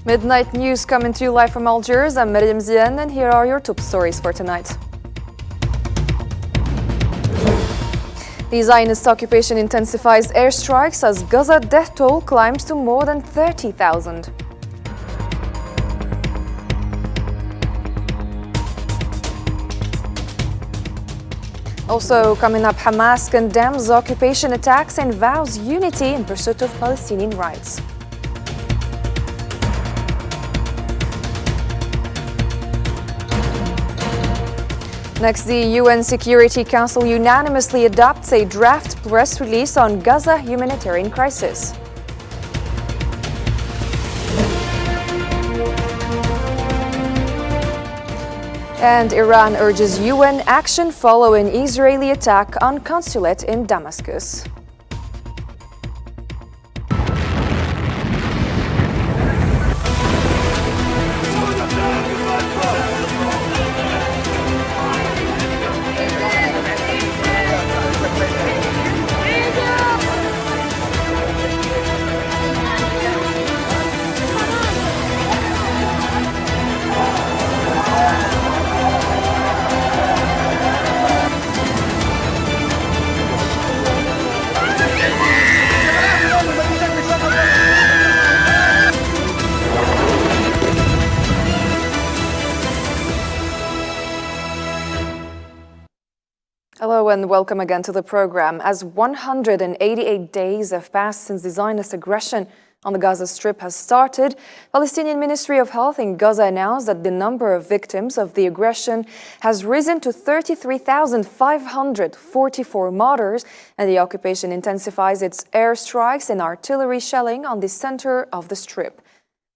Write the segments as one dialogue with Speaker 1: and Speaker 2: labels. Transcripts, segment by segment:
Speaker 1: Midnight news coming to you live from Algiers. I'm Miriam Zien, and here are your top stories for tonight. The Zionist occupation intensifies airstrikes as Gaza death toll climbs to more than 30,000. Also coming up, Hamas condemns occupation attacks and vows unity in pursuit of Palestinian rights. Next, the UN Security Council unanimously adopts a draft press release on Gaza humanitarian crisis. And Iran urges UN action following Israeli attack on consulate in Damascus. Hello and welcome again to the program. As 188 days have passed since the Zionist aggression on the Gaza Strip has started, Palestinian Ministry of Health in Gaza announced that the number of victims of the aggression has risen to 33,544 martyrs, and the occupation intensifies its airstrikes and artillery shelling on the center of the Strip.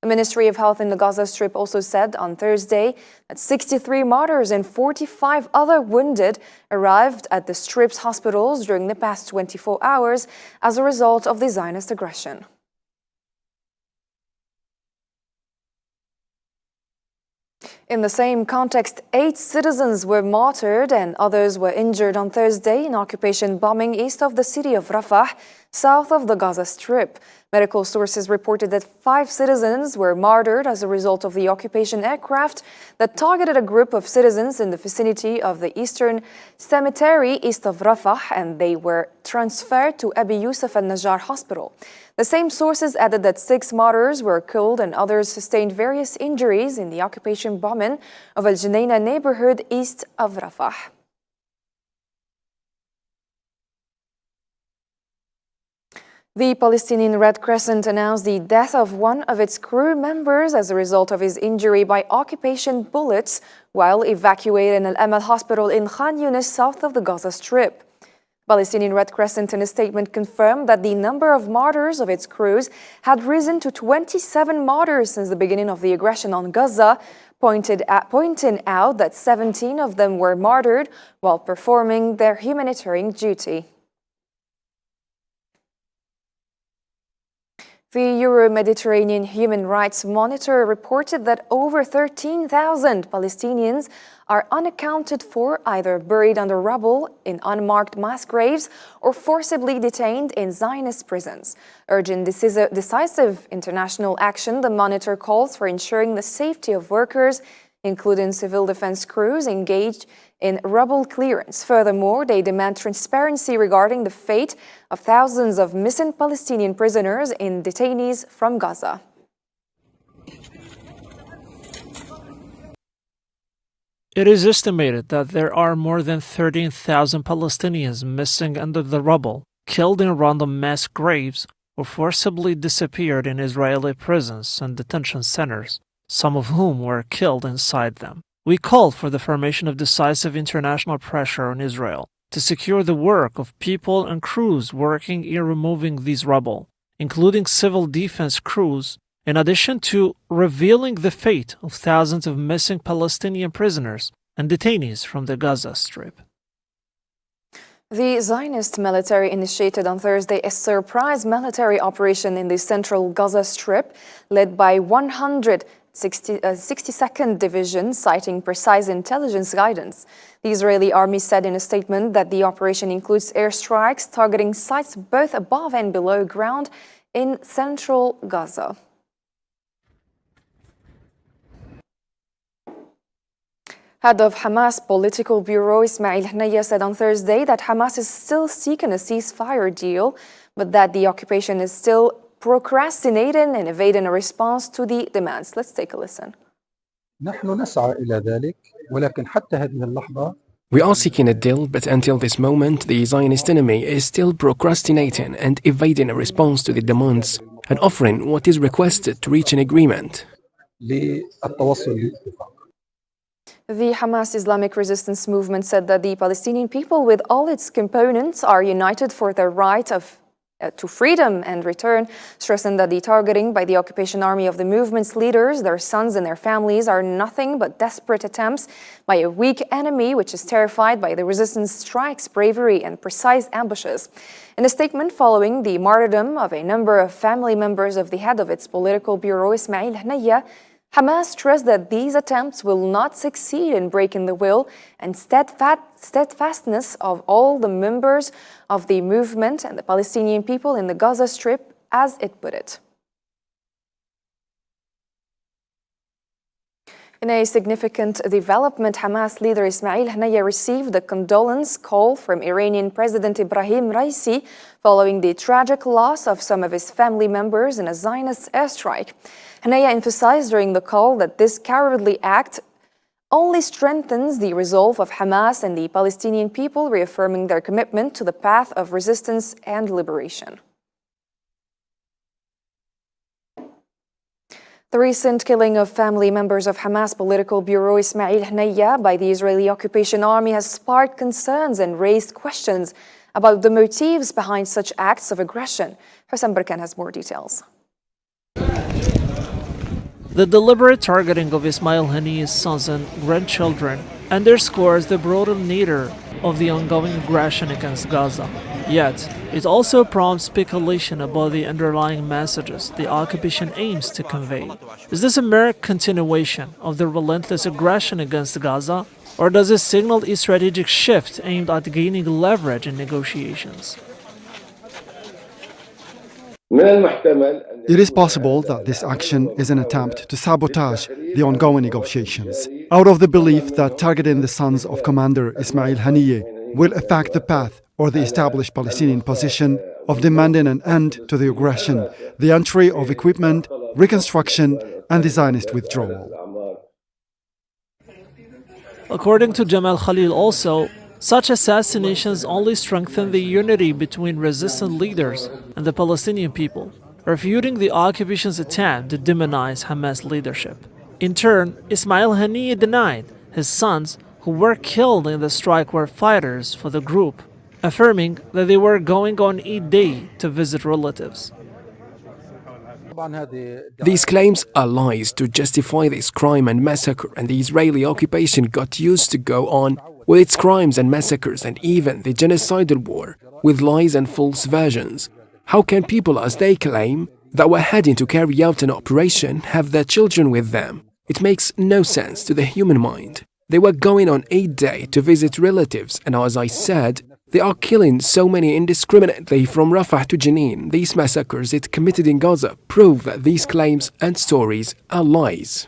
Speaker 1: The Ministry of Health in the Gaza Strip also said on Thursday that 63 martyrs and 45 other wounded arrived at the Strip's hospitals during the past 24 hours as a result of the Zionist aggression. In the same context, 8 citizens were martyred and others were injured on Thursday in occupation bombing east of the city of Rafah, south of the Gaza Strip. Medical sources reported that 5 citizens were martyred as a result of the occupation aircraft that targeted a group of citizens in the vicinity of the Eastern Cemetery east of Rafah, and they were transferred to Abi Yusuf al-Najjar Hospital. The same sources added that 6 martyrs were killed and others sustained various injuries in the occupation bombing of Al Junaina neighborhood east of Rafah. The Palestinian Red Crescent announced the death of one of its crew members as a result of his injury by occupation bullets while evacuating Al Amal Hospital in Khan Yunis, south of the Gaza Strip. Palestinian Red Crescent in a statement confirmed that the number of martyrs of its crews had risen to 27 martyrs since the beginning of the aggression on Gaza, pointing out that 17 of them were martyred while performing their humanitarian duty. The Euro-Mediterranean Human Rights Monitor reported that over 13,000 Palestinians are unaccounted for, either buried under rubble in unmarked mass graves or forcibly detained in Zionist prisons. Urging decisive international action, the Monitor calls for ensuring the safety of workers, including civil defense crews engaged in rubble clearance. Furthermore, they demand transparency regarding the fate of thousands of missing Palestinian prisoners and detainees from Gaza.
Speaker 2: It is estimated that there are more than 13,000 Palestinians missing under the rubble, killed in random mass graves, or forcibly disappeared in Israeli prisons and detention centers, some of whom were killed inside them. We call for the formation of decisive international pressure on Israel to secure the work of people and crews working in removing these rubble, including civil defense crews, in addition to revealing the fate of thousands of missing Palestinian prisoners and detainees from the Gaza Strip.
Speaker 1: The Zionist military initiated on Thursday a surprise military operation in the central Gaza Strip led by 62nd Division, citing precise intelligence guidance. The Israeli army said in a statement that the operation includes airstrikes targeting sites both above and below ground in central Gaza. Head of Hamas Political Bureau Ismail Haniyeh said on Thursday that Hamas is still seeking a ceasefire deal, but that the occupation is still procrastinating and evading a response to the demands. Let's take a listen.
Speaker 3: نحن نسعى إلى ذلك ولكن حتى هذه اللحظة
Speaker 4: We are seeking a deal, but until this moment, the Zionist enemy is still procrastinating and evading a response to the demands and offering what is requested to reach an agreement.
Speaker 3: للتوصل لاتفاق.
Speaker 1: The Hamas Islamic Resistance Movement said that the Palestinian people, with all its components, are united for their right to freedom and return, stressing that the targeting by the occupation army of the movement's leaders, their sons and their families, are nothing but desperate attempts by a weak enemy which is terrified by the resistance strikes, bravery and precise ambushes. In a statement following the martyrdom of a number of family members of the head of its political bureau, Ismail Haniyeh, Hamas stressed that these attempts will not succeed in breaking the will and steadfastness of all the members of the movement and the Palestinian people in the Gaza Strip, as it put it. In a significant development, Hamas leader Ismail Haniyeh received a condolence call from Iranian President Ibrahim Raisi following the tragic loss of some of his family members in a Zionist airstrike. Haniyeh emphasized during the call that this cowardly act only strengthens the resolve of Hamas and the Palestinian people, reaffirming their commitment to the path of resistance and liberation. The recent killing of family members of Hamas political bureau Ismail Haniyeh by the Israeli occupation army has sparked concerns and raised questions about the motives behind such acts of aggression. Hussein Barkan has more details.
Speaker 2: The deliberate targeting of Ismail Haniyeh's sons and grandchildren underscores the broader nature of the ongoing aggression against Gaza. Yet, it also prompts speculation about the underlying messages the occupation aims to convey. Is this a mere continuation of the relentless aggression against Gaza, or does it signal a strategic shift aimed at gaining leverage in negotiations?
Speaker 5: It is possible that this action is an attempt to sabotage the ongoing negotiations, out of the belief that targeting the sons of Commander Ismail Haniyeh will affect the path or the established Palestinian position of demanding an end to the aggression, the entry of equipment, reconstruction, and the Zionist withdrawal.
Speaker 2: According to Jamal Khalil also, such assassinations only strengthen the unity between resistant leaders and the Palestinian people, refuting the occupation's attempt to demonize Hamas leadership. In turn, Ismail Haniyeh denied his sons who were killed in the strike were fighters for the group, affirming that they were going on Eid Day to visit relatives.
Speaker 4: These claims are lies to justify this crime and massacre, and the Israeli occupation got used to go on with its crimes and massacres and even the genocidal war with lies and false versions. How can people, as they claim, that were heading to carry out an operation have their children with them? It makes no sense to the human mind. They were going on Eid Day to visit relatives, and as I said, they are killing so many indiscriminately from Rafah to Jenin. These massacres it committed in Gaza prove that these claims and stories are lies.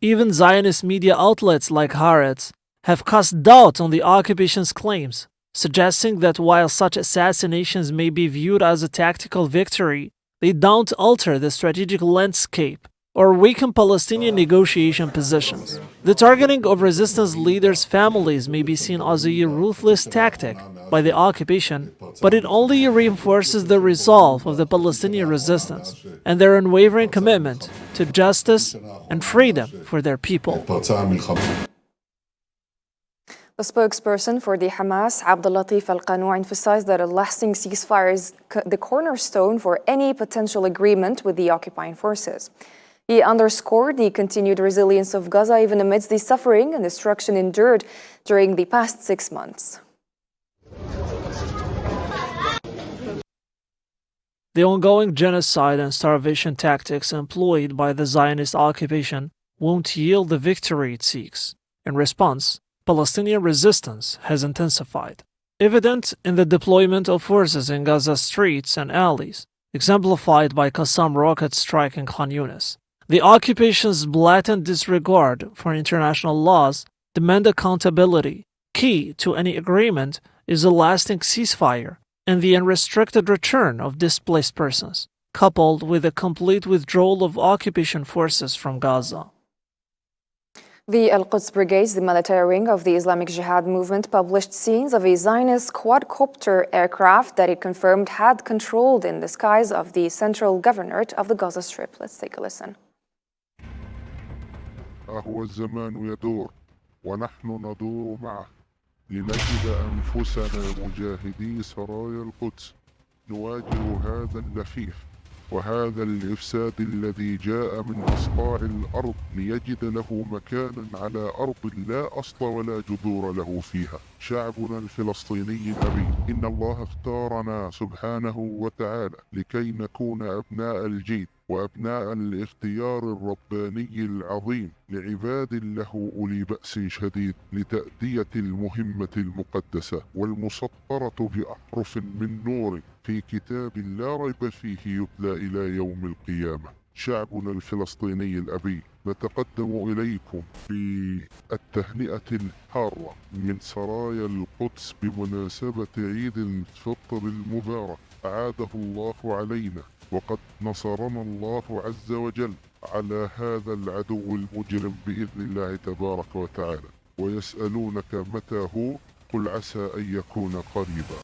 Speaker 2: Even Zionist media outlets like Haaretz have cast doubt on the occupation's claims, suggesting that while such assassinations may be viewed as a tactical victory, they don't alter the strategic landscape or weaken Palestinian negotiation positions. The targeting of resistance leaders' families may be seen as a ruthless tactic by the occupation, but it only reinforces the resolve of the Palestinian resistance and their unwavering commitment to justice and freedom for their people.
Speaker 1: The spokesperson for the Hamas, Abdulatif Al-Qanu, emphasized that a lasting ceasefire is the cornerstone for any potential agreement with the occupying forces. He underscored the continued resilience of Gaza even amidst the suffering and destruction endured during the past 6 months.
Speaker 2: The ongoing genocide and starvation tactics employed by the Zionist occupation won't yield the victory it seeks. In response, Palestinian resistance has intensified, evident in the deployment of forces in Gaza streets and alleys, exemplified by Qassam rocket strike in Khan Yunis, The occupation's blatant disregard for international laws demand accountability. Key to any agreement is a lasting ceasefire and the unrestricted return of displaced persons, coupled with a complete withdrawal of occupation forces from Gaza.
Speaker 1: The Al-Quds Brigades, the military wing of the Islamic Jihad movement, published scenes of a Zionist quadcopter aircraft that it confirmed had controlled in the skies of the central governorate of the Gaza Strip. Let's take a listen.
Speaker 6: هو الزمان يدور ونحن ندور معه لنجد أنفسنا مجاهدي سرايا القدس نواجه هذا اللفيف وهذا الإفساد الذي جاء من أصقاع الأرض ليجد له مكانا على أرض لا أصل ولا جذور له فيها. شعبنا الفلسطيني الأبي، إن الله اختارنا سبحانه وتعالى لكي نكون أبناء الجيد وأبناء الاختيار الرباني العظيم لعباد له أولي بأس شديد لتأدية المهمة المقدسة والمسطرة بأحرف من نور في كتاب لا ريب فيه يتلى إلى يوم القيامة. شعبنا الفلسطيني الأبي، نتقدم إليكم بالتهنئة الحارة من سرايا القدس بمناسبة عيد الفطر المبارك. أعاده الله علينا وقد نصرنا الله عز وجل على هذا العدو المجرم بإذن الله تبارك وتعالى. ويسألونك متى هو؟ قل عسى أن يكون قريبا.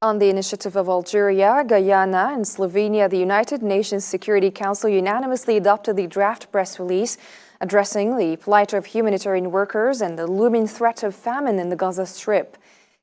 Speaker 1: On the initiative of Algeria, Guyana, and Slovenia, the United Nations Security Council unanimously adopted the draft press release addressing the plight of humanitarian workers and the looming threat of famine in the Gaza Strip.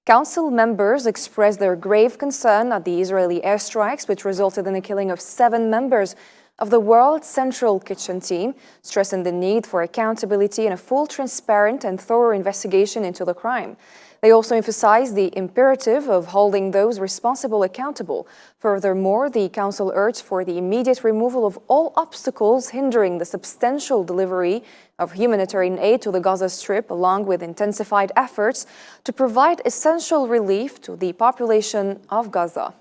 Speaker 1: Council members expressed their grave concern at the Israeli airstrikes, which resulted in the killing of 7 members of the World Central Kitchen team, stressing the need for accountability and a full, transparent, and thorough investigation into the crime. They also emphasized the imperative of holding those responsible accountable. Furthermore, the Council urged for the immediate removal of all obstacles hindering the substantial delivery of humanitarian aid to the Gaza Strip, along with intensified efforts to provide essential relief to the population of Gaza.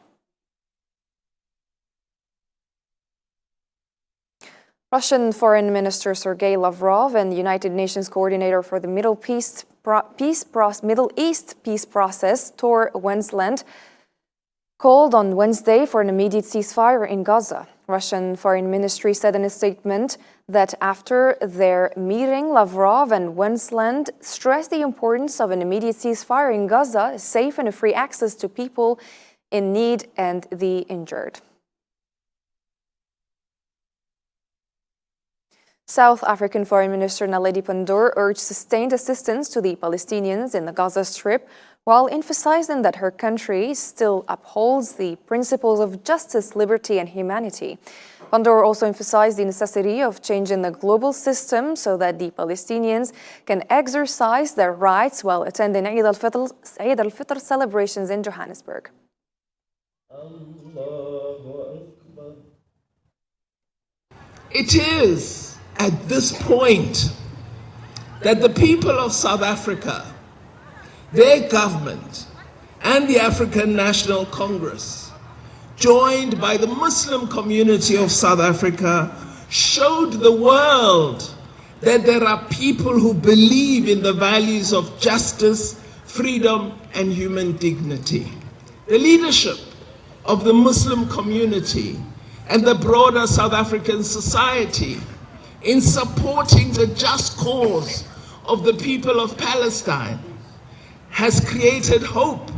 Speaker 1: Russian Foreign Minister Sergei Lavrov and United Nations Coordinator for the Middle East peace process, Tor Wensland, called on Wednesday for an immediate ceasefire in Gaza. Russian Foreign Ministry said in a statement that after their meeting, Lavrov and Wensland stressed the importance of an immediate ceasefire in Gaza, safe and free access to people in need and the injured. South African Foreign Minister Naledi Pandor urged sustained assistance to the Palestinians in the Gaza Strip, while emphasizing that her country still upholds the principles of justice, liberty, and humanity. Pandor also emphasized the necessity of changing the global system so that the Palestinians can exercise their rights while attending Eid al-Fitr celebrations in Johannesburg.
Speaker 7: It is at this point that the people of South Africa, their government, and the African National Congress, joined by the Muslim community of South Africa, showed the world that there are people who believe in the values of justice, freedom, and human dignity. The leadership of the Muslim community and the broader South African society in supporting the just cause of the people of Palestine has created hope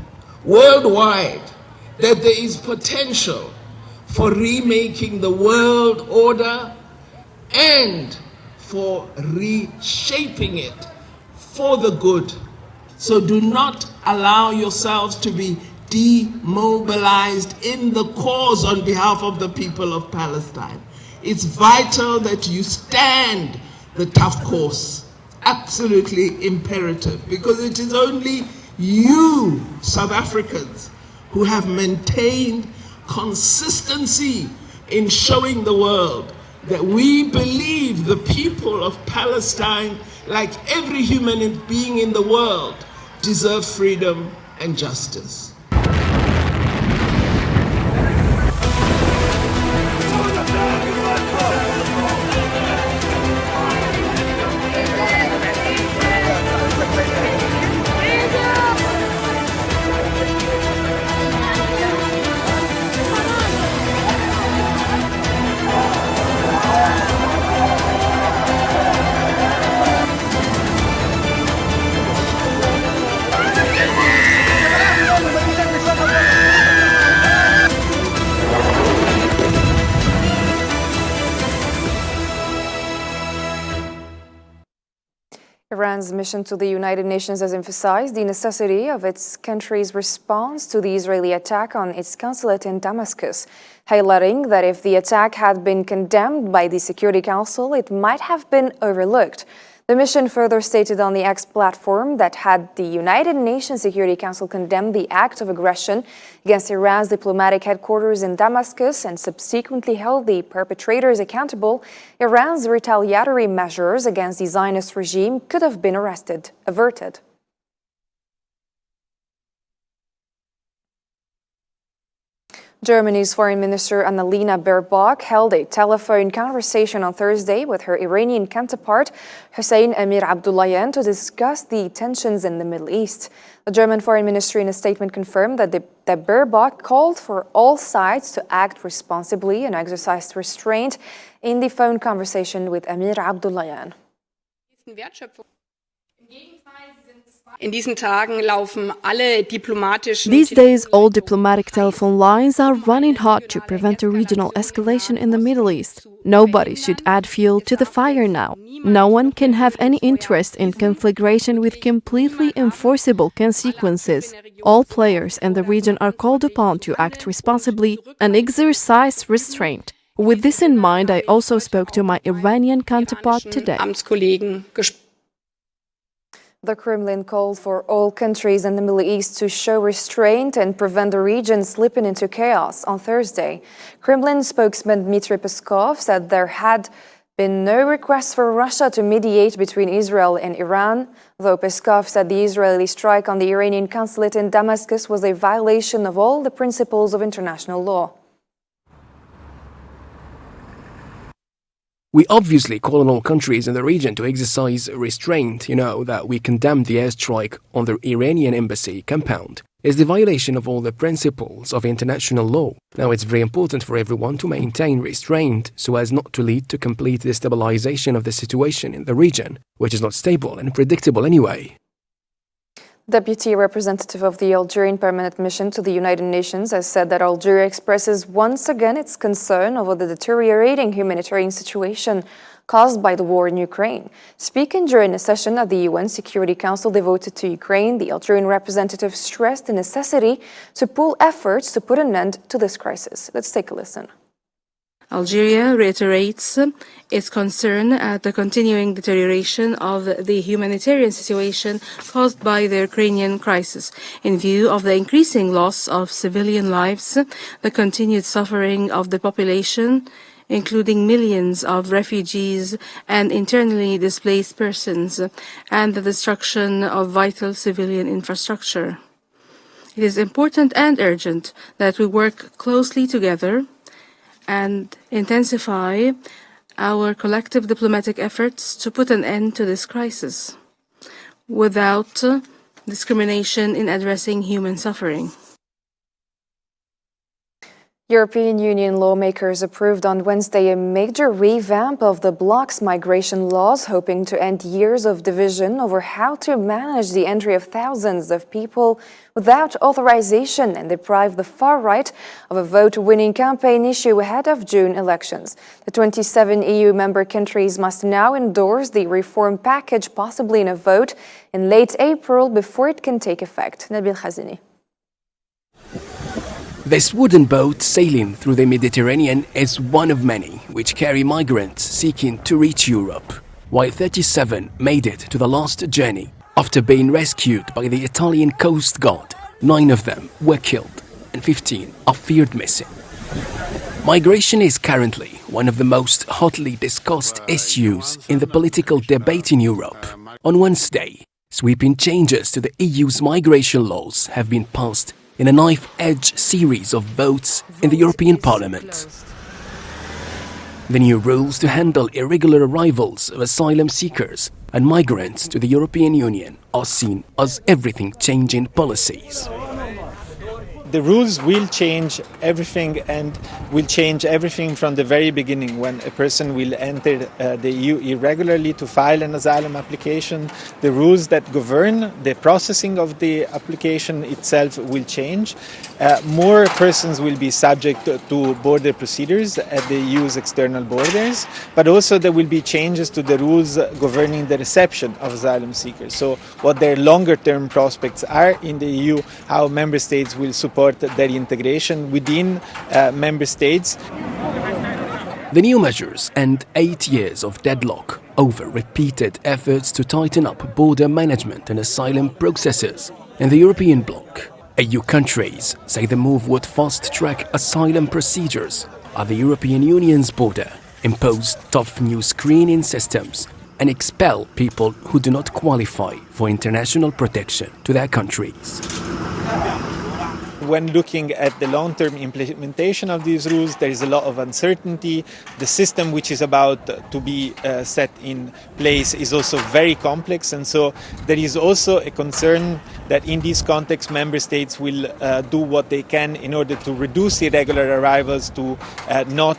Speaker 7: worldwide that there is potential for remaking the world order and for reshaping it for the good. So do not allow yourselves to be demobilized in the cause on behalf of the people of Palestine. It's vital that you stand the tough course, absolutely imperative, because it is only you, South Africans, who have maintained consistency in showing the world that we believe the people of Palestine, like every human being in the world, deserve freedom and justice.
Speaker 1: Iran's mission to the United Nations has emphasized the necessity of its country's response to the Israeli attack on its consulate in Damascus, highlighting that if the attack had been condemned by the Security Council, it might have been overlooked. The mission further stated on the X platform that had the United Nations Security Council condemned the act of aggression against Iran's diplomatic headquarters in Damascus and subsequently held the perpetrators accountable, Iran's retaliatory measures against the Zionist regime could have been averted. Germany's Foreign Minister Annalena Baerbock held a telephone conversation on Thursday with her Iranian counterpart Hossein Amir Abdullahian to discuss the tensions in the Middle East. The German Foreign Ministry in a statement confirmed that Baerbock called for all sides to act responsibly and exercise restraint in the phone conversation with Amir Abdullahian.
Speaker 8: These days, all diplomatic telephone lines are running hot to prevent a regional escalation in the Middle East. Nobody should add fuel to the fire now. No one can have any interest in conflagration with completely enforceable consequences. All players in the region are called upon to act responsibly and exercise restraint. With this in mind, I also spoke to my Iranian counterpart today.
Speaker 1: The Kremlin called for all countries in the Middle East to show restraint and prevent the region slipping into chaos on Thursday. Kremlin spokesman Dmitry Peskov said there had been no request for Russia to mediate between Israel and Iran, though Peskov said the Israeli strike on the Iranian consulate in Damascus was a violation of all the principles of international law.
Speaker 4: We obviously call on all countries in the region to exercise restraint. You know that we condemn the airstrike on the Iranian embassy compound is the violation of all the principles of international law. Now it's very important for everyone to maintain restraint so as not to lead to complete destabilization of the situation in the region, which is not stable and predictable anyway.
Speaker 1: Deputy representative of the Algerian permanent mission to the United Nations has said that Algeria expresses once again its concern over the deteriorating humanitarian situation caused by the war in Ukraine. Speaking during a session at the UN Security Council devoted to Ukraine, the Algerian representative stressed the necessity to pool efforts to put an end to this crisis. Let's take a listen.
Speaker 9: Algeria reiterates its concern at the continuing deterioration of the humanitarian situation caused by the Ukrainian crisis, in view of the increasing loss of civilian lives, the continued suffering of the population, including millions of refugees and internally displaced persons, and the destruction of vital civilian infrastructure. It is important and urgent that we work closely together and intensify our collective diplomatic efforts to put an end to this crisis without discrimination in addressing human suffering.
Speaker 1: European Union lawmakers approved on Wednesday a major revamp of the bloc's migration laws, hoping to end years of division over how to manage the entry of thousands of people without authorization and deprive the far right of a vote-winning campaign issue ahead of June elections. The 27 EU member countries must now endorse the reform package, possibly in a vote in late April before it can take effect. Nabil Khazini.
Speaker 4: This wooden boat sailing through the Mediterranean is one of many which carry migrants seeking to reach Europe, while 37 made it to the last journey after being rescued by the Italian Coast Guard. 9 of them were killed and 15 are feared missing. Migration is currently one of the most hotly discussed issues in the political debate in Europe. On Wednesday, sweeping changes to the EU's migration laws have been passed in a knife-edge series of votes in the European Parliament. The new rules to handle irregular arrivals of asylum seekers and migrants to the European Union are seen as everything-changing policies.
Speaker 10: The rules will change everything and will change everything from the very beginning when a person will enter the EU irregularly to file an asylum application. The rules that govern the processing of the application itself will change. More persons will be subject to border procedures at the EU's external borders, but also there will be changes to the rules governing the reception of asylum seekers. So what their longer term prospects are in the EU, how member states will support their integration within member states.
Speaker 4: The new measures end 8 years of deadlock over repeated efforts to tighten up border management and asylum processes in the European bloc. EU countries say the move would fast-track asylum procedures at the European Union's border, impose tough new screening systems, and expel people who do not qualify for international protection to their countries.
Speaker 10: When looking at the long-term implementation of these rules, there is a lot of uncertainty. The system which is about to be set in place is also very complex, and so there is also a concern that in this context member states will do what they can in order to reduce irregular arrivals, to not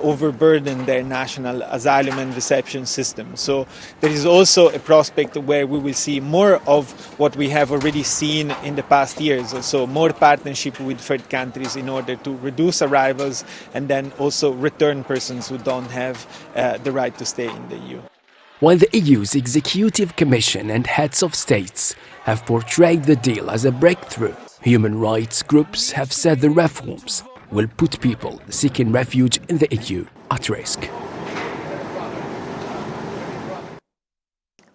Speaker 10: overburden their national asylum and reception system. So there is also a prospect where we will see more of what we have already seen in the past years, so more partnership with third countries in order to reduce arrivals and then also return persons who don't have the right to stay in the EU.
Speaker 4: While the EU's Executive Commission and heads of states have portrayed the deal as a breakthrough, human rights groups have said the reforms will put people seeking refuge in the EU at risk.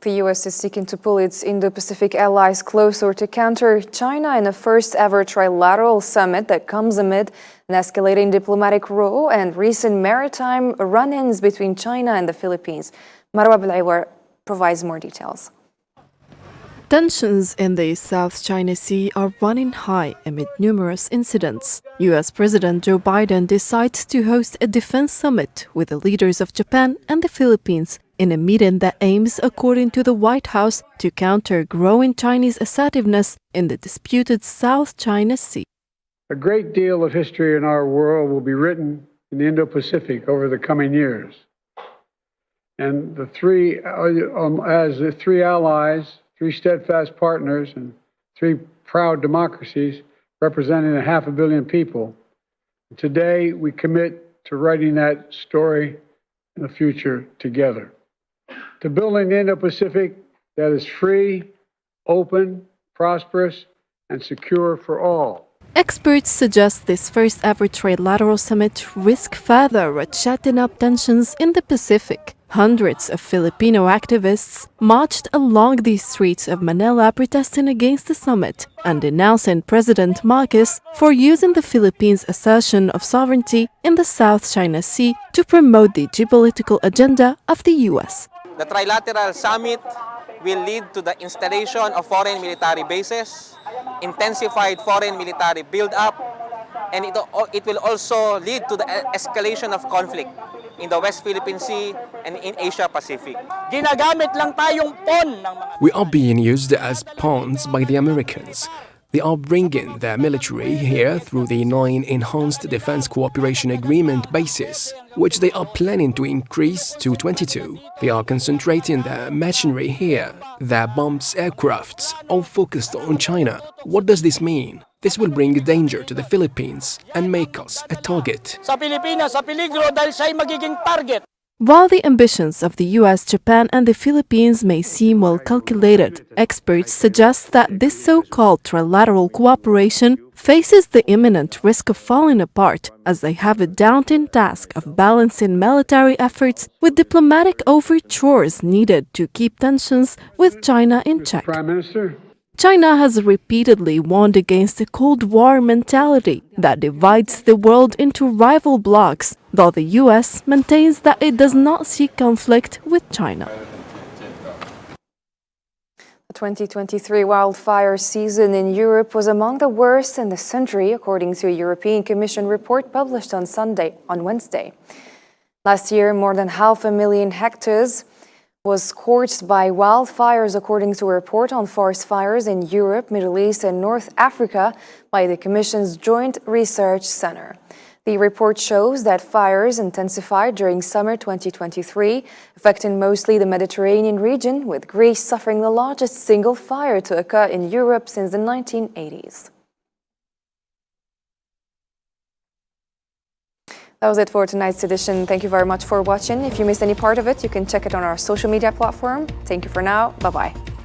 Speaker 1: The US is seeking to pull its Indo-Pacific allies closer to counter China in a first-ever trilateral summit that comes amid an escalating diplomatic row and recent maritime run-ins between China and the Philippines. Marwa Bilaiwar provides more details.
Speaker 8: Tensions in the South China Sea are running high amid numerous incidents. US President Joe Biden decides to host a defense summit with the leaders of Japan and the Philippines in a meeting that aims, according to the White House, to counter growing Chinese assertiveness in the disputed South China Sea.
Speaker 11: A great deal of history in our world will be written in the Indo-Pacific over the coming years. And the three allies, three steadfast partners, and three proud democracies representing 500 million people, today we commit to writing that story in the future together. To building the Indo-Pacific that is free, open, prosperous, and secure for all.
Speaker 8: Experts suggest this first-ever trilateral summit risk further ratcheting up tensions in the Pacific. Hundreds of Filipino activists marched along the streets of Manila protesting against the summit and denouncing President Marcos for using the Philippines' assertion of sovereignty in the South China Sea to promote the geopolitical agenda of the US.
Speaker 12: The trilateral summit will lead to the installation of foreign military bases, intensified foreign military build-up, and it will also lead to the escalation of conflict in the West Philippine Sea and in Asia Pacific.
Speaker 4: We are being used as pawns by the Americans. They are bringing their military here through the 9 Enhanced Defense Cooperation Agreement bases, which they are planning to increase to 22. They are concentrating their machinery here. Their bombs aircrafts all focused on China. What does this mean? This will bring danger to the Philippines and make us a target.
Speaker 8: While the ambitions of the US, Japan, and the Philippines may seem well calculated, experts suggest that this so-called trilateral cooperation faces the imminent risk of falling apart, as they have a daunting task of balancing military efforts with diplomatic overtures needed to keep tensions with China in check.
Speaker 11: Prime Minister?
Speaker 8: China has repeatedly warned against a Cold War mentality that divides the world into rival blocs, though the US maintains that it does not seek conflict with China.
Speaker 1: The 2023 wildfire season in Europe was among the worst in the century, according to a European Commission report published on Wednesday. Last year, more than 500,000 hectares was scorched by wildfires, according to a report on forest fires in Europe, Middle East, and North Africa by the Commission's Joint Research Center. The report shows that fires intensified during summer 2023, affecting mostly the Mediterranean region, with Greece suffering the largest single fire to occur in Europe since the 1980s. That was it for tonight's edition. Thank you very much for watching. If you missed any part of it, you can check it on our social media platform. Thank you for now. Bye-bye.